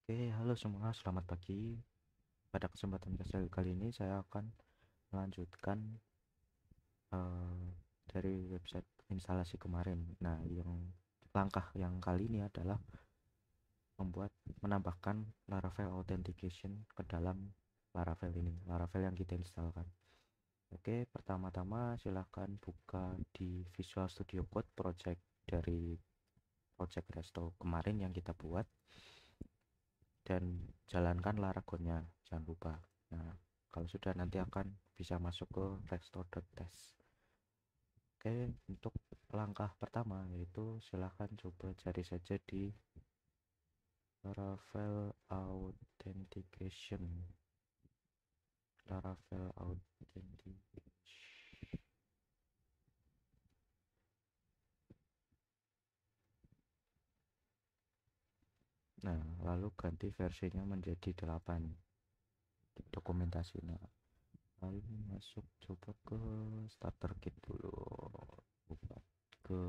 Oke, halo semua, selamat pagi. Pada kesempatan kali ini saya akan melanjutkan eh, dari website instalasi kemarin. Nah, langkah yang kali ini adalah menambahkan Laravel Authentication ke dalam Laravel yang kita instalkan. Oke, pertama-tama silahkan buka di Visual Studio Code project dari project Resto kemarin yang kita buat dan jalankan Laragonnya, jangan lupa. Nah, kalau sudah nanti akan bisa masuk ke restore.test. Oke, untuk langkah pertama yaitu silahkan coba cari saja di Laravel Authentication. Laravel Authentication. Nah, lalu ganti versinya menjadi 8 dokumentasinya. Lalu masuk coba ke starter kit dulu. Buka ke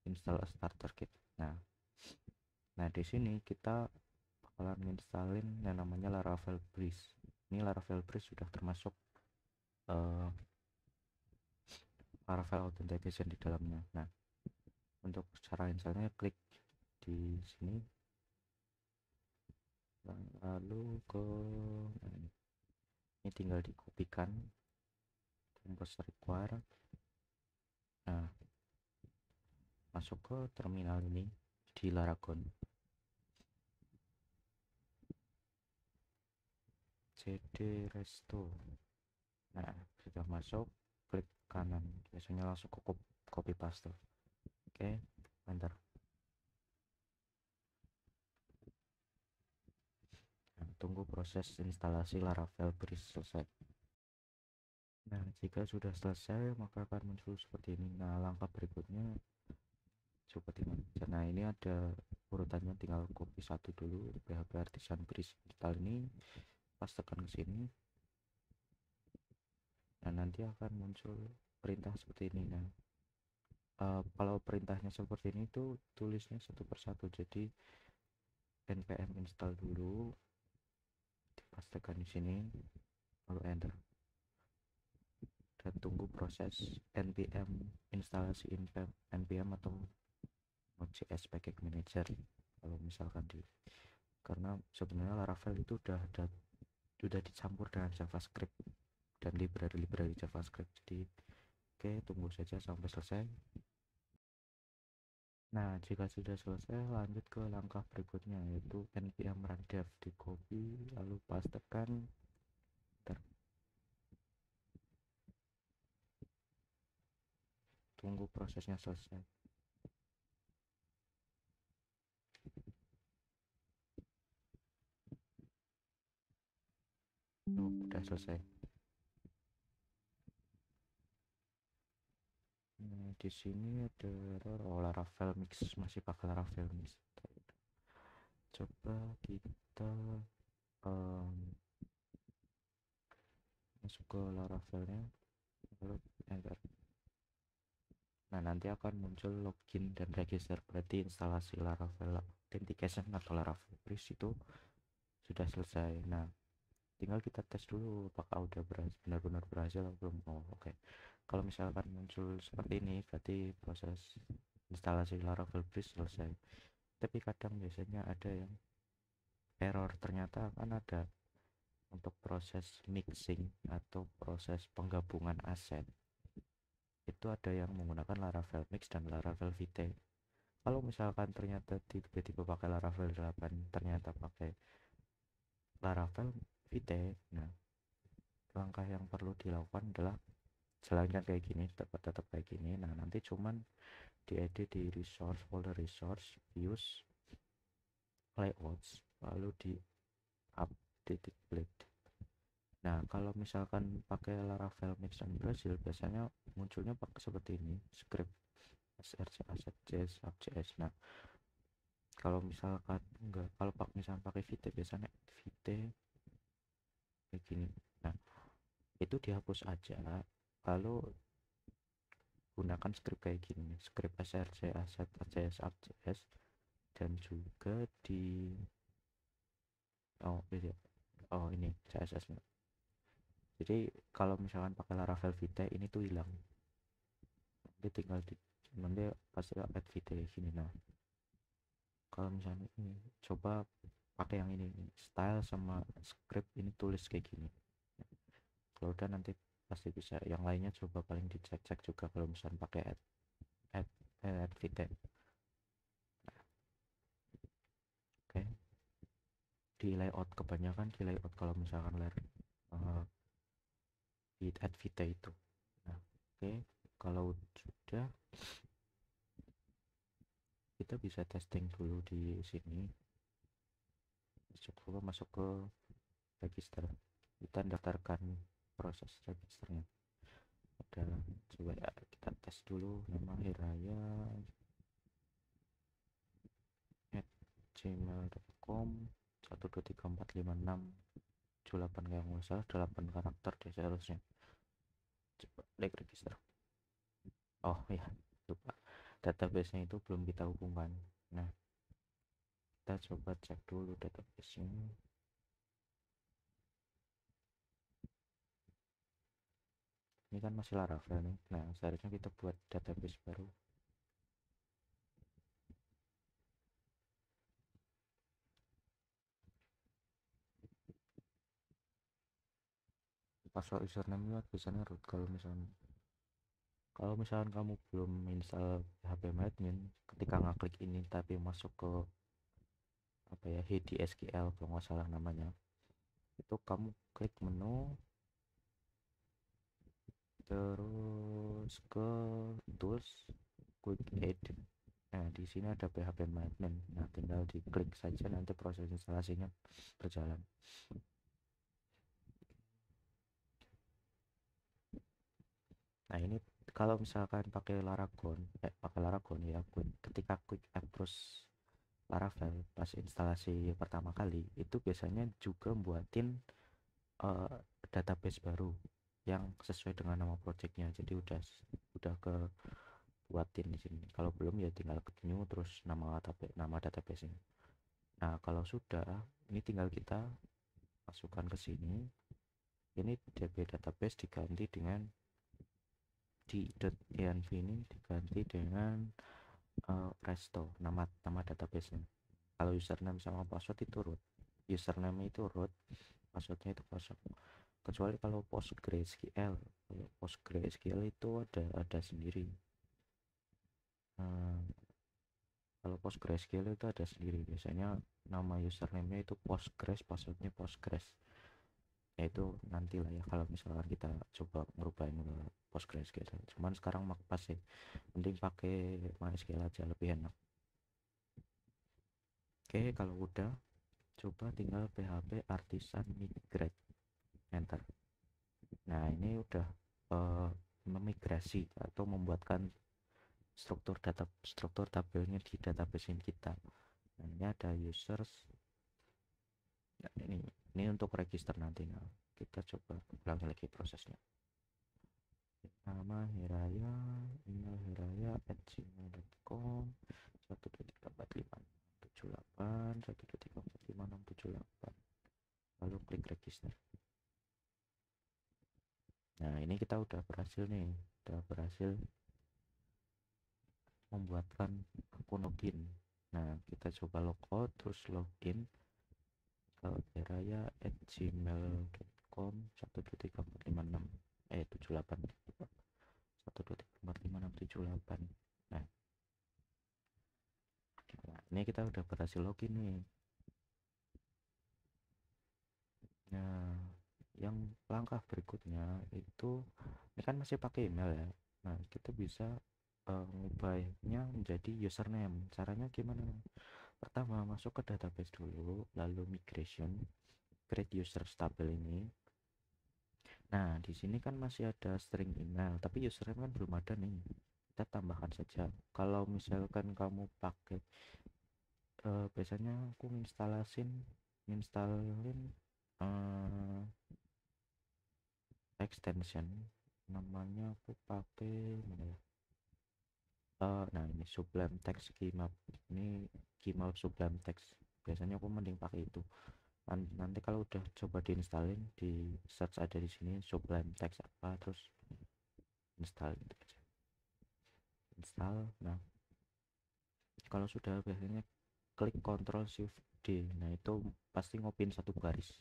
install starter kit. Nah, di sini kita bakalan nginstalin yang namanya Laravel Breeze. Ini Laravel Breeze sudah termasuk uh, Laravel Authentication di dalamnya. Nah, untuk cara installnya klik di sini, lalu ke ini tinggal dikopikan tempat require. Nah, masuk ke terminal ini di Laragon. cd resto. Nah, sudah masuk, klik kanan. Biasanya langsung ke copy paste. Oke, enter. Nah, tunggu proses instalasi Laravel Breeze selesai. Nah, jika sudah selesai, maka akan muncul seperti ini. Nah, langkah berikutnya seperti ini. Nah, ini ada urutannya, tinggal copy satu dulu. PHP Artisan Breeze install ini, pastekan ke sini. Nah, nanti akan muncul perintah seperti ini. Nah, kalau perintahnya seperti ini tuh tulisnya satu persatu. Jadi npm install dulu, dipastekan di sini, lalu enter. Dan tunggu proses npm instalasi npm atau Node.js Package Manager. Kalau misalkan karena sebenarnya Laravel itu sudah dicampur dengan JavaScript dan library JavaScript. Jadi oke, tunggu saja sampai selesai. Nah, jika sudah selesai, lanjut ke langkah berikutnya, yaitu npm run dev. Di copy lalu pastekan, tunggu prosesnya selesai. Udah selesai. Nah, di sini ada error. Laravel mix, masih pakai Laravel mix. Coba kita masuk ke Laravelnya, lalu enter. Nah, nanti akan muncul login dan register, berarti instalasi Laravel Authentication atau Laravel Breeze itu sudah selesai. Nah, tinggal kita tes dulu apakah udah benar-benar berhasil atau belum. Oh, oke. Kalau misalkan muncul seperti ini, berarti proses instalasi Laravel Breeze selesai. Tapi kadang biasanya ada yang error, ternyata akan ada untuk proses mixing atau proses penggabungan aset. Itu ada yang menggunakan Laravel Mix dan Laravel Vite. Kalau misalkan ternyata tiba-tiba pakai Laravel 8, ternyata pakai Laravel Vite, nah langkah yang perlu dilakukan adalah jalankan kayak gini, tetap kayak gini. Nah, nanti cuman diedit di resource, folder resource, views, layouts, lalu di update blade. Nah, kalau misalkan pakai Laravel Mix dan Brazil, biasanya munculnya pakai seperti ini, script src asset.js app.js. Nah, kalau misalkan enggak, kalau misalkan pakai Vite, biasanya Vite kayak gini. Nah, itu dihapus aja, lalu gunakan script kayak gini, script src asset.js app.js, dan juga di Oh iya. Oh ini CSS nya. Jadi kalau misalkan pakai Laravel Vite ini tuh hilang, nanti tinggal di, nanti pasti add Vite sini. Nah kalau misalnya ini coba pakai yang ini style sama script ini tulis kayak gini. Kalau udah nanti pasti bisa, yang lainnya coba paling dicek-cek juga kalau misalnya pakai add add Vite. Oke, di layout kebanyakan di layout kalau misalkan uh, di add Vite itu. Nah oke, kalau sudah kita bisa testing dulu di sini. Coba masuk ke register, kita daftarkan proses registernya. Ada, coba ya kita tes dulu nama Hiraya at gmail.com 1234567 kayak nggak salah 8 karakter deh seharusnya. Coba like register. Oh ya, lupa, database nya itu belum kita hubungkan. Nah kita coba cek dulu database nya. Ini kan masih Laravel nih. Nah seharusnya kita buat database baru. Password username itu biasanya root. Kalau misalkan kamu belum install PHP ketika ngeklik ini tapi masuk ke apa ya, HDSQL kalau nggak salah namanya, itu kamu klik menu terus ke tools, quick add. Nah di sini ada PHP Admin. Nah tinggal diklik saja, nanti proses instalasinya berjalan. Nah ini kalau misalkan pakai Laragon ya, ketika quick add terus Laravel pas instalasi pertama kali itu biasanya juga buatin uh, database baru yang sesuai dengan nama projectnya. Jadi udah ke buatin di sini. Kalau belum ya tinggal klik new terus nama database ini. Nah kalau sudah, ini tinggal kita masukkan ke sini. Ini DB database diganti dengan di .env ini diganti dengan resto, nama database-nya. Kalau username sama password itu root, username itu root, passwordnya itu kosong. Kecuali kalau PostgreSQL itu ada sendiri. Nah, kalau PostgreSQL itu ada sendiri, biasanya nama username-nya itu Postgres, passwordnya Postgres. Ya itu nantilah ya kalau misalkan kita coba ngerubahin ke PostgreSQL. Cuman sekarang pas sih, mending pakai MySQL aja lebih enak. Oke, kalau udah coba tinggal PHP artisan migrate, enter. Nah ini udah memigrasi atau membuatkan struktur tabelnya di database kita. Nah, ini ada users. Nah, ini untuk register nanti. Nah, kita coba ulangi lagi prosesnya. Nama Hiraya, email Hiraya @gmail.com 12345678123456778. Lalu klik register. Nah ini kita udah berhasil nih, udah berhasil membuatkan akun login. Nah kita coba logout terus login ke hiraya@gmail.com 1234567 78 1234567 78. Nah, ini kita udah berhasil login nih. Nah yang langkah berikutnya itu, ini kan masih pakai email ya. Nah kita bisa ngubahnya menjadi username. Caranya gimana? Pertama masuk ke database dulu, lalu migration, create user stable ini. Nah di sini kan masih ada string email tapi username kan belum ada nih, kita tambahkan saja. Kalau misalkan kamu pakai biasanya aku nginstalin extension, namanya aku pakai mana ya? Nah ini Sublime Text Keymap, ini Keymap Sublime Text, biasanya aku mending pakai itu. Nanti kalau udah coba diinstalin, di search ada di sini Sublime Text apa, terus install gitu aja. Install. Nah kalau sudah biasanya klik Ctrl Shift D. Nah itu pasti ngopin satu baris.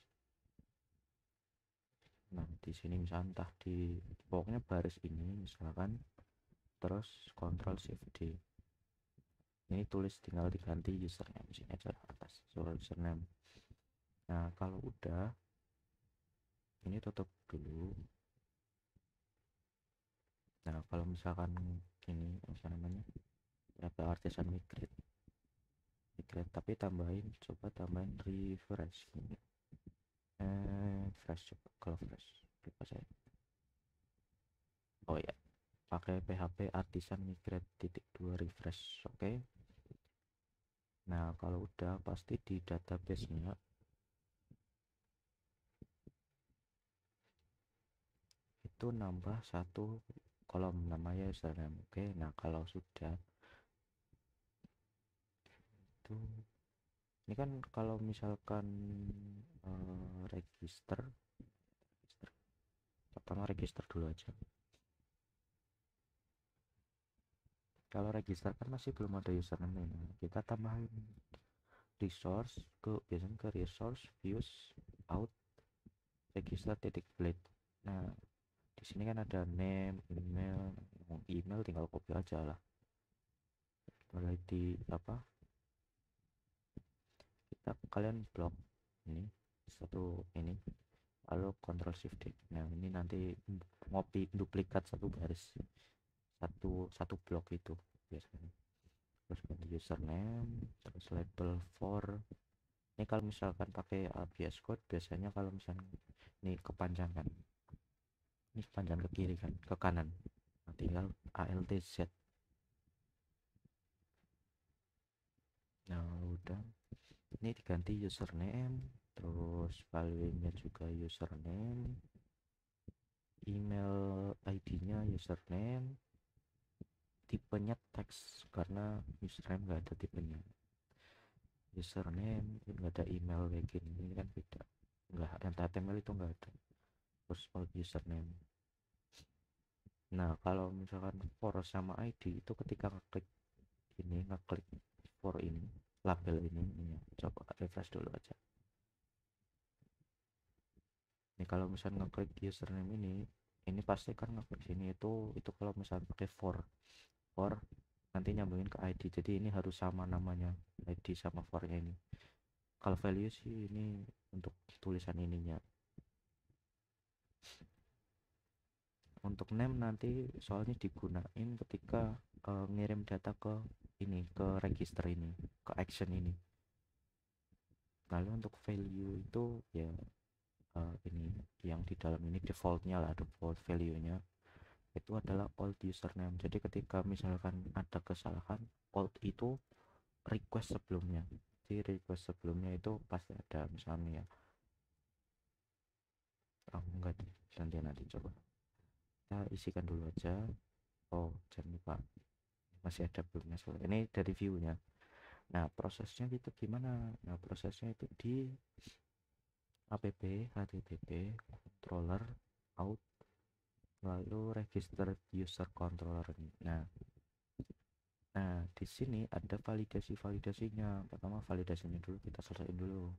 Nah di sini misalkan entah di pokoknya baris ini misalkan, terus Ctrl Shift D. Ini tulis tinggal diganti username sini aja atas username. Nah kalau udah ini tutup dulu. Nah kalau misalkan ini apa namanya artisan migrate tapi coba tambahin refresh ini. Fresh, coba kalau fresh lupa saya. Oh ya, pakai PHP artisan migrate .2 refresh. Oke. Nah kalau udah pasti di database-nya itu nambah satu kolom namanya username. Oke, nah kalau sudah itu, ini kan kalau misalkan register, pertama register dulu aja. Kalau register kan masih belum ada username, kita tambahin resource biasanya ke resource views out register titik blade. Nah di sini kan ada name, email tinggal copy aja lah. Mulai di apa, kalian blok ini satu ini, lalu Ctrl Shift D. Nah ini nanti ngopi duplikat satu baris, satu blok itu biasanya. Terus ganti username, terus label for. Ini kalau misalkan pakai VS Code biasanya kalau misalnya ini kepanjangan, ini kepanjangan ke kiri kan, ke kanan, nah, tinggal ALTZ. Nah udah, ini diganti username, terus value-nya juga username, email ID-nya username, tipenya teks karena username nggak ada tipenya. Username nggak ada email kayak gini, ini kan beda, nggak, yang HTML itu nggak ada. Terus username. Nah kalau misalkan for sama ID itu ketika ngeklik ini, ngeklik for ini, label ini ya, coba refresh dulu aja. Ini kalau misalnya ngeklik username ini pasti kan ngeklik sini itu kalau misalnya pakai for nanti nyambungin ke ID, jadi ini harus sama namanya ID sama for-nya ini. Kalau value sih ini untuk tulisan ininya. Untuk name nanti soalnya digunain ketika ngirim data ke ini, ke register ini, ke action ini. Lalu untuk value itu ya ini yang di dalam ini defaultnya lah, default value-nya itu adalah old username. Jadi ketika misalkan ada kesalahan, old itu request sebelumnya. Jadi request sebelumnya itu pasti ada misalnya ya. Enggak deh, nanti coba kita isikan dulu aja. Oh jangan lupa masih ada belumnya soalnya. Ini dari view-nya. Nah prosesnya gitu gimana? Nah prosesnya itu di app http controller out lalu register user controller. Nah di sini ada validasinya. Pertama validasinya dulu kita selesaiin dulu.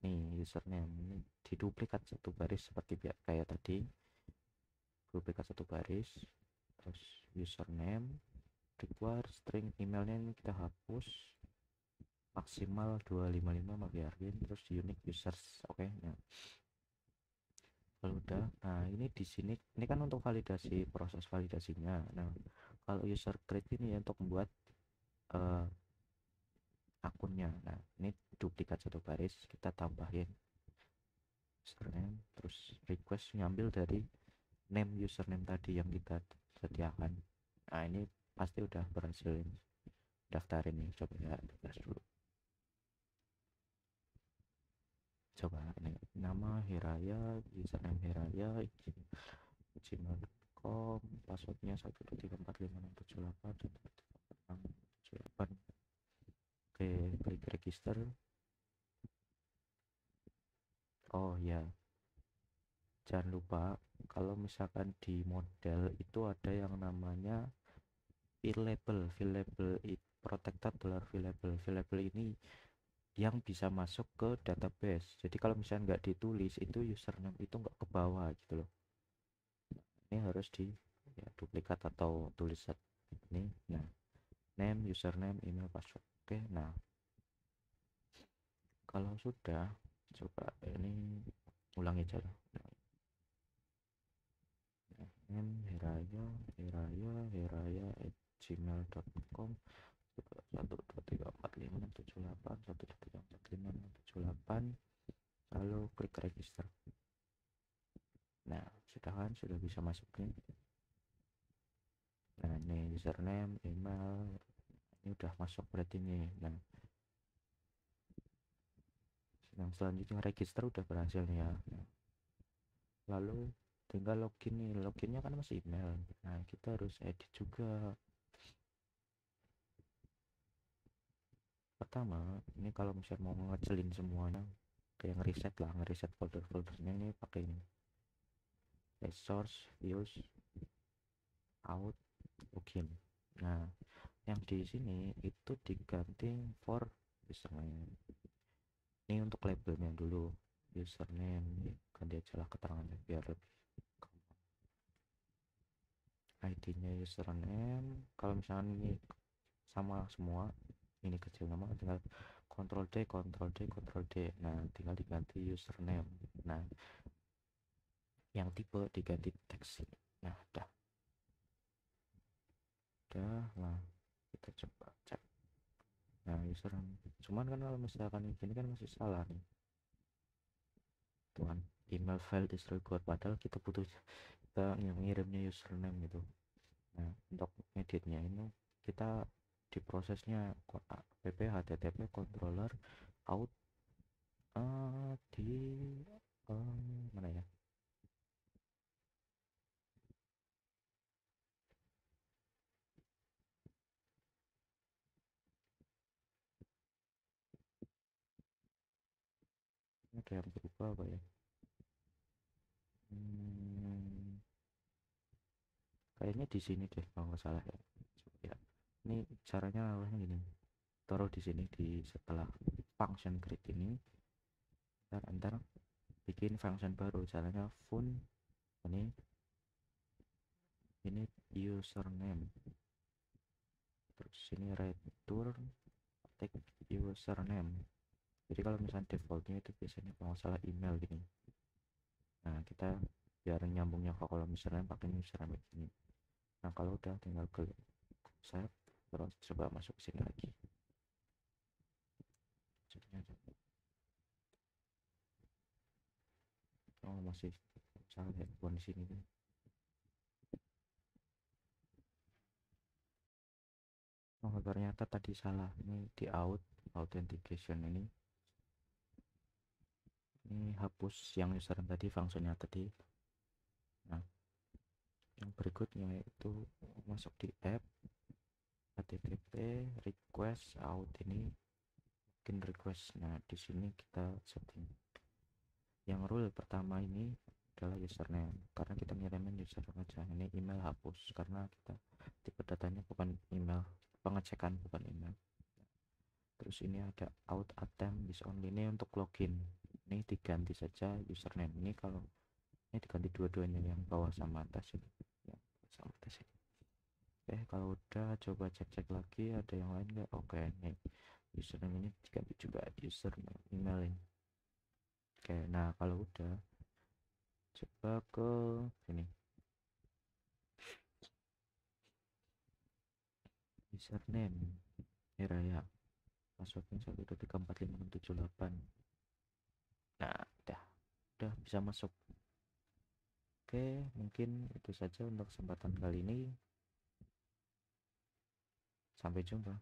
Nih username ini diduplikat satu baris seperti kayak tadi, duplikat satu baris, terus username, require string emailnya ini kita hapus, maksimal 255 biarin, terus unique users. Oke. Nah kalau udah, nah ini di sini ini kan untuk validasi, proses validasinya. Nah kalau user create ini untuk membuat akunnya. Nah ini duplikat satu baris, kita tambahin username, terus request ngambil dari name username tadi yang kita sediakan. Nah ini pasti udah berhasil daftarin nih, coba ya refresh dulu. Coba ini nama Hiraya, username Hiraya, gmail.com, passwordnya 12345678678. Oke, klik register. Oh ya, jangan lupa kalau misalkan di model itu ada yang namanya protected dollar variable ini yang bisa masuk ke database. Jadi kalau misalnya nggak ditulis itu username itu nggak ke bawah gitu loh. Ini harus di ya, duplikat atau tulis ini. Nah, name, username, email, password. Oke, nah kalau sudah, coba ini ulangi aja lah. Name heraya@gmail.com 12345678123456778, lalu klik register. Nah, sudah kan, sudah bisa masuk nih. Nah, ini username, email, ini udah masuk berarti nih. Nah, yang selanjutnya register udah berhasil nih ya. Nah, lalu tinggal login nih. Loginnya kan masih email. Nah, kita harus edit juga. Pertama, ini kalau misalnya mau ngecelin semuanya, kayak ngeriset lah, ngeriset folder-foldernya, ini pakai ini. Source, views, out, login. Nah, yang di sini itu diganti for username. Ini untuk labelnya dulu, username ini ganti aja lah keterangannya biar lebih ID-nya username. Kalau misalnya ini sama semua, ini kecil nama, tinggal Ctrl D Ctrl D Ctrl D. Nah, tinggal diganti username. Nah, yang tipe diganti teks. Nah, nah kita coba cek. Nah, username, cuman kan kalau misalkan ini kan masih salah nih tuan, email file is required, padahal kita butuh, kita yang ngirimnya username gitu. Nah, untuk editnya ini kita di prosesnya pp http controller out di mana ya, ada yang berubah apa ya. hmm, Kayaknya di sini deh kalau nggak salah ya. Coba ya, ini caranya awalnya gini, taruh di sini di setelah function create ini, ntar bikin function baru. Caranya fun ini username, terus sini return take username. Jadi kalau misalnya defaultnya itu biasanya kalau salah email gini. Nah, kita biar nyambungnya kalau misalnya pakai username ini. Nah, kalau udah tinggal klik save, terus coba masuk sini lagi. Oh, masih salah ya, bukan di sini. Oh, ternyata tadi salah. Ini di authentication ini hapus yang username tadi, fungsinya tadi. Nah, yang berikutnya itu masuk di app http request out ini bikin request. Nah, di sini kita setting yang rule pertama ini adalah username, karena kita ngirimin username aja. Ini email hapus karena kita tipe datanya bukan email, pengecekan bukan email. Terus ini ada out attempt is only, ini untuk login. Ini diganti saja username. Ini kalau ini diganti dua-duanya, yang bawah sama atas ini ya, sama atas ini. Oke, kalau udah coba cek-cek lagi ada yang lain nggak. Oke, ini username ini diganti juga username email ini. Oke, nah kalau udah coba ke sini, username Heraya, passwordnya 123456778. Nah, udah bisa masuk. Oke, mungkin itu saja untuk kesempatan kali ini. Sampai jumpa.